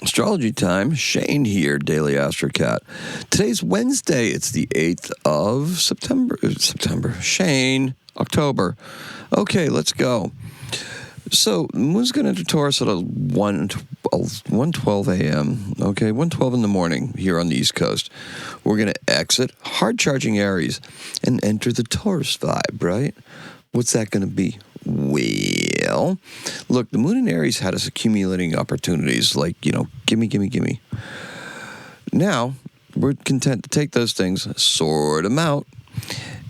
Astrology time. Shane here, daily-astrocat. Today's Wednesday. It's the 8th of September. Shane, October. Okay, let's go. So, the moon's going to enter Taurus at 1:12 a.m., okay, 1:12 in the morning here on the East Coast. We're going to exit hard-charging Aries and enter the Taurus vibe, right? What's that going to be? Well, look, the moon in Aries had us accumulating opportunities like, gimme. Now, we're content to take those things, sort them out,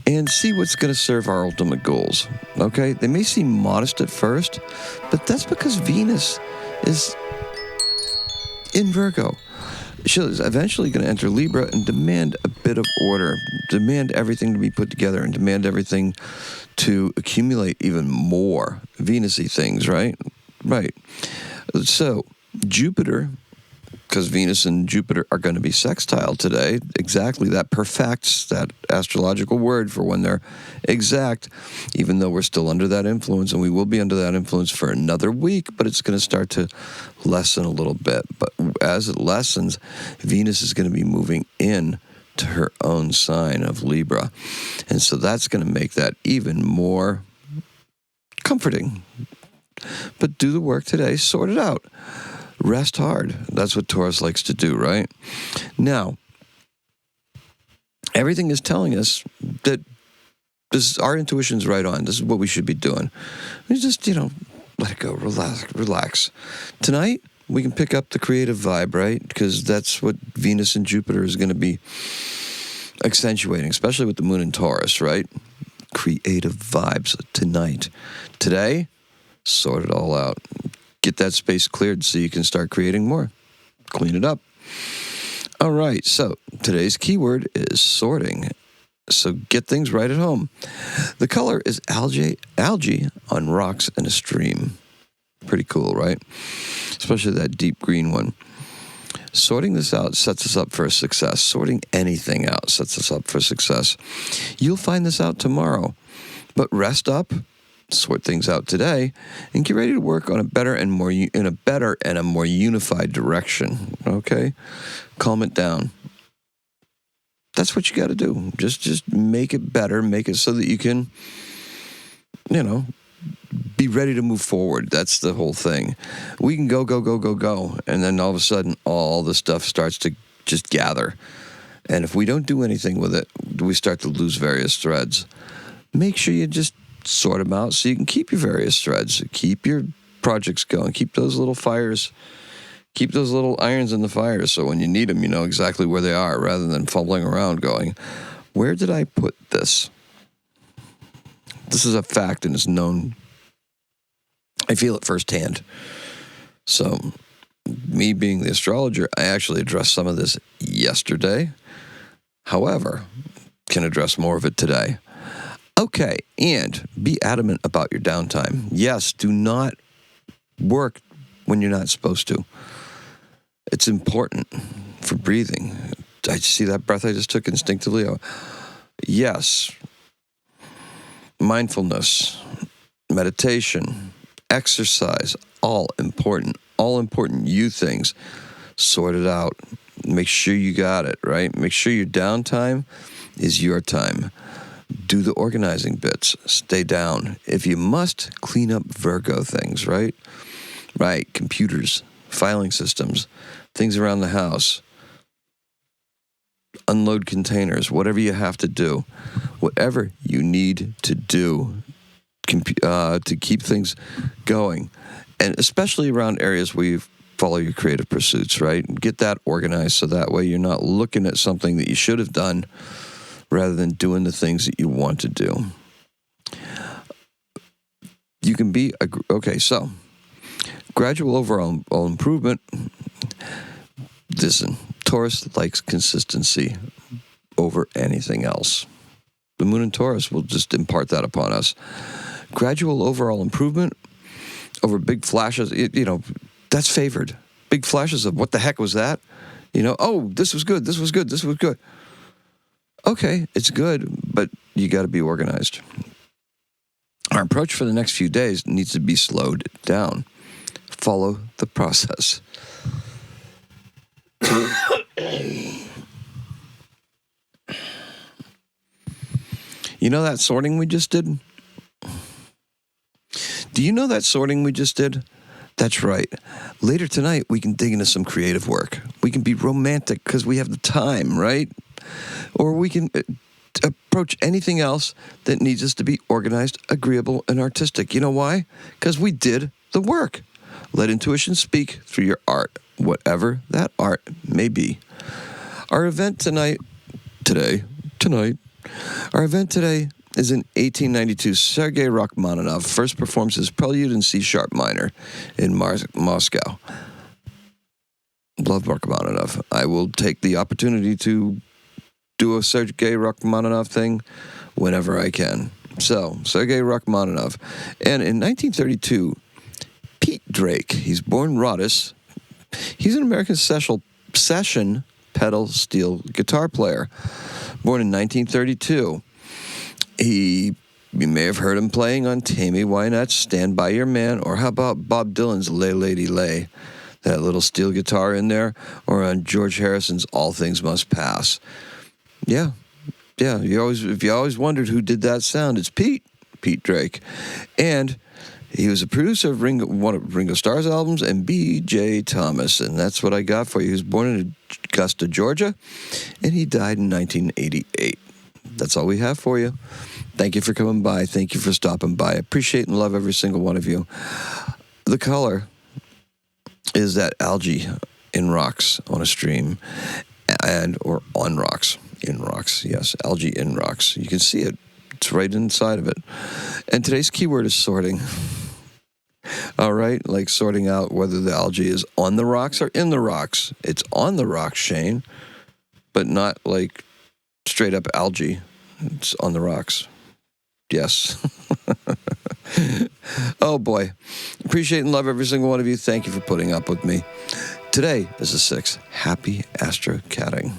and see what's going to serve our ultimate goals, okay? They may seem modest at first, but that's because Venus is in Virgo. She's eventually going to enter Libra and demand a bit of order, demand everything to be put together, and demand everything to accumulate even more Venus-y things, right? Right. So, Jupiter, because Venus and Jupiter are going to be sextile today, exactly, that perfects that astrological word for when they're exact, even though we're still under that influence, and we will be under that influence for another week, but it's going to start to lessen a little bit. But as it lessens, Venus is going to be moving in to her own sign of Libra, and so that's going to make that even more comforting. But do the work today, sort it out. Rest hard. That's what Taurus likes to do, right? Now, everything is telling us that our intuition's right on. This is what we should be doing. We just, let it go. Relax. Tonight, we can pick up the creative vibe, right? Because that's what Venus and Jupiter is going to be accentuating, especially with the moon in Taurus, right? Creative vibes tonight. Today, sort it all out. Get that space cleared so you can start creating more. Clean it up. All right, so today's keyword is sorting. So get things right at home. The color is algae on rocks in a stream. Pretty cool, right? Especially that deep green one. Sorting this out sets us up for success. Sorting anything out sets us up for success. You'll find this out tomorrow. But rest up. Sort things out today, and get ready to work on a better and more unified direction. Okay, calm it down. That's what you got to do. Just make it better. Make it so that you can, be ready to move forward. That's the whole thing. We can go, and then all of a sudden, all the stuff starts to just gather. And if we don't do anything with it, we start to lose various threads. Make sure you just sort them out so you can keep your various threads, keep your projects going, keep those little fires, keep those little irons in the fire so when you need them, you know exactly where they are rather than fumbling around going, where did I put this? This is a fact and it's known. I feel it firsthand. So, me being the astrologer, I actually addressed some of this yesterday. However, can address more of it today. Okay, and be adamant about your downtime. Yes, do not work when you're not supposed to. It's important for breathing. I see that breath I just took instinctively. Yes, mindfulness, meditation, exercise, all important you things. Sort it out. Make sure you got it, right? Make sure your downtime is your time. Do the organizing bits. Stay down. If you must, clean up Virgo things, right? Right. Computers, filing systems, things around the house. Unload containers, whatever you have to do. Whatever you need to do to keep things going. And especially around areas where you follow your creative pursuits, right? Get that organized so that way you're not looking at something that you should have done rather than doing the things that you want to do. You can be, so gradual overall improvement. Listen, Taurus likes consistency over anything else. The moon in Taurus will just impart that upon us. Gradual overall improvement over big flashes, that's favored. Big flashes of what the heck was that? This was good. Okay, it's good, but you got to be organized. Our approach for the next few days needs to be slowed down. Follow the process. You know that sorting we just did? Do you know that sorting we just did? That's right. Later tonight, we can dig into some creative work. We can be romantic because we have the time, right? Or we can approach anything else that needs us to be organized, agreeable, and artistic. You know why? Because we did the work. Let intuition speak through your art, whatever that art may be. Our event tonight is in 1892. Sergei Rachmaninoff first performs his Prelude in C-sharp minor in Moscow. Love Rachmaninoff. I will take the opportunity to do a Sergei Rachmaninoff thing whenever I can. So, Sergei Rachmaninoff. And in 1932, Pete Drake, he's born Rodis. He's an American session pedal steel guitar player. Born in 1932. You may have heard him playing on Tammy Wynette's Stand By Your Man, or how about Bob Dylan's Lay Lady Lay, that little steel guitar in there, or on George Harrison's All Things Must Pass. Yeah. If you always wondered who did that sound, it's Pete Drake. And he was a producer of one of Ringo Starr's albums and B.J. Thomas, and that's what I got for you. He was born in Augusta, Georgia, and he died in 1988. That's all we have for you. Thank you for coming by. Thank you for stopping by. I appreciate and love every single one of you. The color is that algae in rocks on a stream, or on rocks. In rocks, yes. Algae in rocks. You can see it. It's right inside of it. And today's keyword is sorting. All right? Like sorting out whether the algae is on the rocks or in the rocks. It's on the rocks, Shane, but not like straight up algae. It's on the rocks. Yes. Oh, boy. Appreciate and love every single one of you. Thank you for putting up with me. Today is the 6th. Happy Astro-catting.